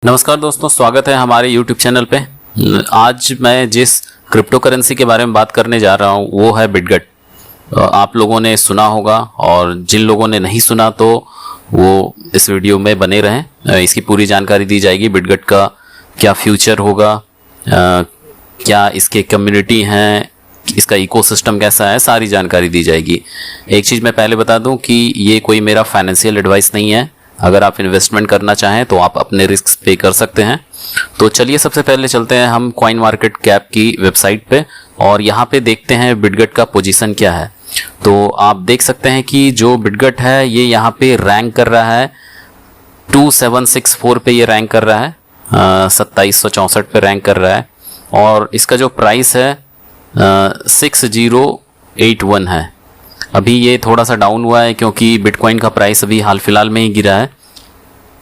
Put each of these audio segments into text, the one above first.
नमस्कार दोस्तों, स्वागत है हमारे YouTube चैनल पे। आज मैं जिस क्रिप्टो करेंसी के बारे में बात करने जा रहा हूँ वो है बिटगट। आप लोगों ने सुना होगा और जिन लोगों ने नहीं सुना तो वो इस वीडियो में बने रहें। इसकी पूरी जानकारी दी जाएगी। बिटगट का क्या फ्यूचर होगा, क्या इसके कम्युनिटी हैं, इसका इकोसिस्टम कैसा है, सारी जानकारी दी जाएगी। एक चीज़ मैं पहले बता दूं कि ये कोई मेरा फाइनेंशियल एडवाइस नहीं है। अगर आप इन्वेस्टमेंट करना चाहें तो आप अपने रिस्क पे कर सकते हैं। तो चलिए सबसे पहले चलते हैं हम कॉइन मार्केट कैप की वेबसाइट पे और यहाँ पे देखते हैं बिटगट का पोजीशन क्या है। तो आप देख सकते हैं कि जो बिटगट है ये यहाँ पे रैंक कर रहा है 2764 पे ये रैंक कर रहा है, 2764 पे रैंक कर रहा है। और इसका जो प्राइस है 6081 है। अभी ये थोड़ा सा डाउन हुआ है क्योंकि बिटकॉइन का प्राइस अभी हाल फिलहाल में ही गिरा है।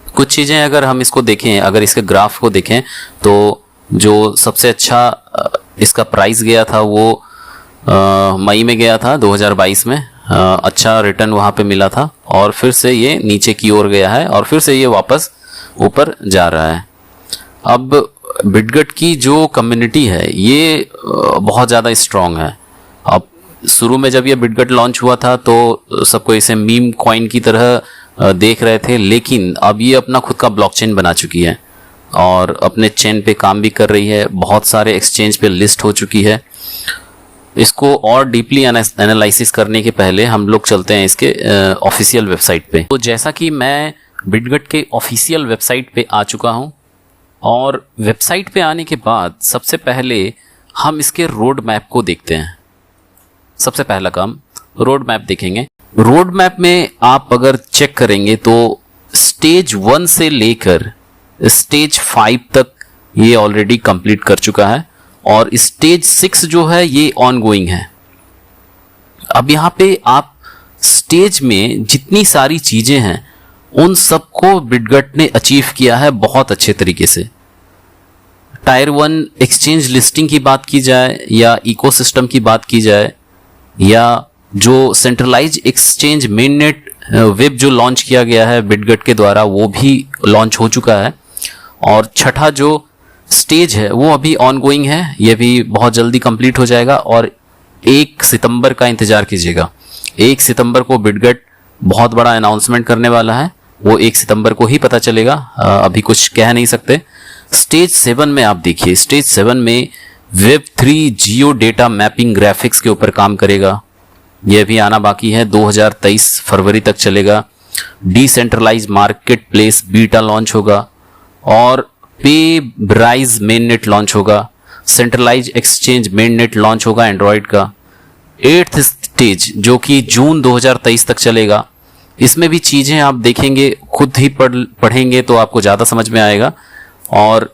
कुछ चीज़ें अगर हम इसको देखें, अगर इसके ग्राफ को देखें तो जो सबसे अच्छा इसका प्राइस गया था वो मई में गया था 2022 में। अच्छा रिटर्न वहाँ पे मिला था और फिर से ये नीचे की ओर गया है और फिर से ये वापस ऊपर जा रहा है। अब बिटगट की जो कम्युनिटी है ये बहुत ज़्यादा स्ट्रॉन्ग है। अब शुरू में जब ये बिटगट लॉन्च हुआ था तो सबको इसे मीम कॉइन की तरह देख रहे थे, लेकिन अब ये अपना खुद का ब्लॉकचेन बना चुकी है और अपने चेन पे काम भी कर रही है। बहुत सारे एक्सचेंज पे लिस्ट हो चुकी है। इसको और डीपली एनालिसिस करने के पहले हम लोग चलते हैं इसके ऑफिशियल वेबसाइट पे। तो जैसा कि मैं बिटगट के ऑफिशियल वेबसाइट पे आ चुका हूँ और वेबसाइट पे आने के बाद सबसे पहले हम इसके रोड मैप को देखते हैं। सबसे पहला काम रोड मैप देखेंगे। रोड मैप में आप अगर चेक करेंगे तो स्टेज 1 से लेकर स्टेज 5 तक ये ऑलरेडी कंप्लीट कर चुका है और स्टेज 6 जो है ये ऑनगोइंग है। अब यहाँ पे आप स्टेज में जितनी सारी चीजें हैं उन सबको बिटगट ने अचीव किया है बहुत अच्छे तरीके से। टायर 1 एक्सचेंज लिस्टिंग की बात की जाए या इकोसिस्टम की बात की जाए या जो सेंट्रलाइज एक्सचेंज मेननेट वेब जो लॉन्च किया गया है बिटगट के द्वारा वो भी लॉन्च हो चुका है। और छठा जो स्टेज है वो अभी ऑनगोइंग है, ये भी बहुत जल्दी कंप्लीट हो जाएगा। और 1 सितंबर का इंतजार कीजिएगा। 1 सितंबर को बिटगट बहुत बड़ा अनाउंसमेंट करने वाला है, वो 1 सितंबर को ही पता चलेगा। अभी कुछ कह नहीं सकते। स्टेज 7 में आप देखिए, स्टेज 7 में Web3 जियो डेटा मैपिंग ग्राफिक्स के ऊपर काम करेगा। यह भी आना बाकी है, 2023 फरवरी तक चलेगा। Decentralise market place beta launch होगा और पे ब्राइज मेननेट लॉन्च होगा। सेंट्रलाइज एक्सचेंज मेननेट लॉन्च होगा एंड्रॉयड का। 8th स्टेज जो कि जून 2023 तक चलेगा। इसमें भी चीज़ें आप देखेंगे, खुद ही पढ़ेंगे तो आपको ज़्यादा समझ में आएगा। और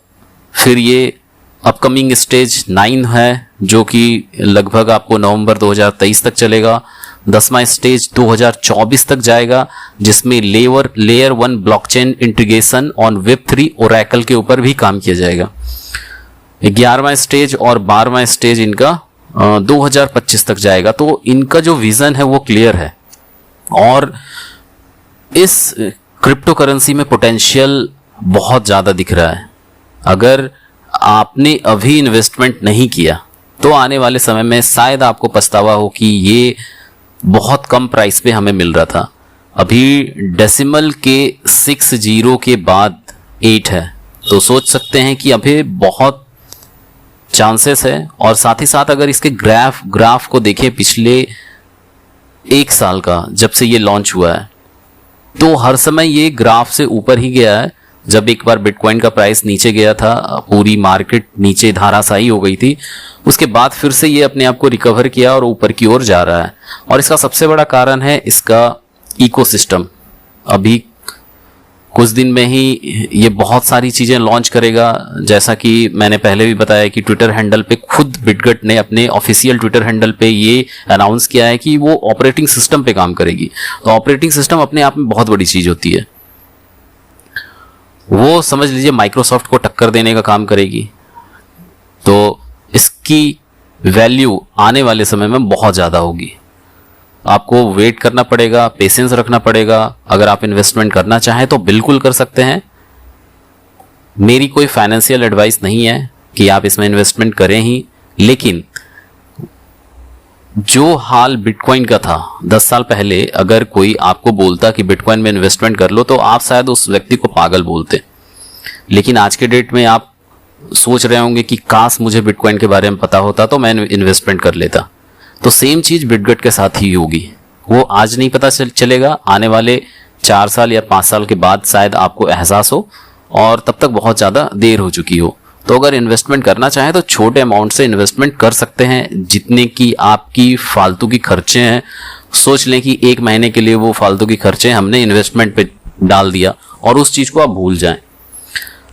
फिर ये अपकमिंग स्टेज 9 है जो कि लगभग आपको नवंबर 2023 तक चलेगा। 10वां स्टेज 2024 तक जाएगा जिसमें layer 1 blockchain integration on Web3 Oracle के ऊपर भी काम किया जाएगा। 11वां स्टेज और 12वां स्टेज इनका 2025 तक जाएगा। तो इनका जो विजन है वो क्लियर है और इस क्रिप्टो करेंसी में पोटेंशियल बहुत ज़्यादा दिख रहा है। अगर आपने अभी इन्वेस्टमेंट नहीं किया तो आने वाले समय में शायद आपको पछतावा हो कि ये बहुत कम प्राइस पे हमें मिल रहा था। अभी डेसिमल के 60 के बाद 8 है, तो सोच सकते हैं कि अभी बहुत चांसेस है। और साथ ही साथ अगर इसके ग्राफ को देखें पिछले 1 साल का, जब से ये लॉन्च हुआ है, तो हर समय ये ग्राफ से ऊपर ही गया है। जब एक बार बिटकॉइन का प्राइस नीचे गया था, पूरी मार्केट नीचे धाराशायी हो गई थी, उसके बाद फिर से ये अपने आप को रिकवर किया और ऊपर की ओर जा रहा है। और इसका सबसे बड़ा कारण है इसका इकोसिस्टम। अभी कुछ दिन में ही ये बहुत सारी चीज़ें लॉन्च करेगा। जैसा कि मैंने पहले भी बताया कि ट्विटर हैंडल पे खुद बिटगट ने अपने ऑफिशियल ट्विटर हैंडल पे ये अनाउंस किया है कि वो ऑपरेटिंग सिस्टम पे काम करेगी। तो ऑपरेटिंग सिस्टम अपने आप में बहुत बड़ी चीज़ होती है। वो समझ लीजिए माइक्रोसॉफ्ट को टक्कर देने का काम करेगी। तो इसकी वैल्यू आने वाले समय में बहुत ज़्यादा होगी। आपको वेट करना पड़ेगा, पेशेंस रखना पड़ेगा। अगर आप इन्वेस्टमेंट करना चाहें तो बिल्कुल कर सकते हैं। मेरी कोई फाइनेंशियल एडवाइस नहीं है कि आप इसमें इन्वेस्टमेंट करें ही, लेकिन जो हाल बिटकॉइन का था 10 साल पहले, अगर कोई आपको बोलता कि बिटकॉइन में इन्वेस्टमेंट कर लो तो आप शायद उस व्यक्ति को पागल बोलते। लेकिन आज के डेट में आप सोच रहे होंगे कि काश मुझे बिटकॉइन के बारे में पता होता तो मैं इन्वेस्टमेंट कर लेता। तो सेम चीज बिटगेट के साथ ही होगी। वो आज नहीं पता चलेगा, आने वाले 4 साल या 5 साल के बाद शायद आपको एहसास हो, और तब तक बहुत ज़्यादा देर हो चुकी हो। तो अगर इन्वेस्टमेंट करना चाहें तो छोटे अमाउंट से इन्वेस्टमेंट कर सकते हैं, जितने की आपकी फालतू की खर्चे हैं। सोच लें कि 1 महीने के लिए वो फालतू की खर्चे हमने इन्वेस्टमेंट पे डाल दिया और उस चीज़ को आप भूल जाएं।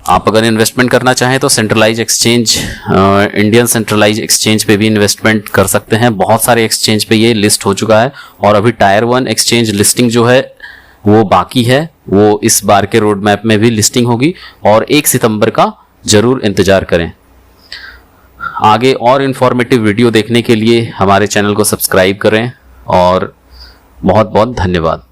आप अगर इन्वेस्टमेंट करना चाहें तो centralise exchange, Indian centralise exchange पे भी इन्वेस्टमेंट कर सकते हैं। बहुत सारे एक्सचेंज पे ये लिस्ट हो चुका है, और अभी टायर 1 एक्सचेंज लिस्टिंग जो है वो बाकी है। वो इस बार के रोड मैप में भी लिस्टिंग होगी, और 1 सितंबर का जरूर इंतजार करें। आगे और इन्फॉर्मेटिव वीडियो देखने के लिए हमारे चैनल को सब्सक्राइब करें, और बहुत बहुत धन्यवाद।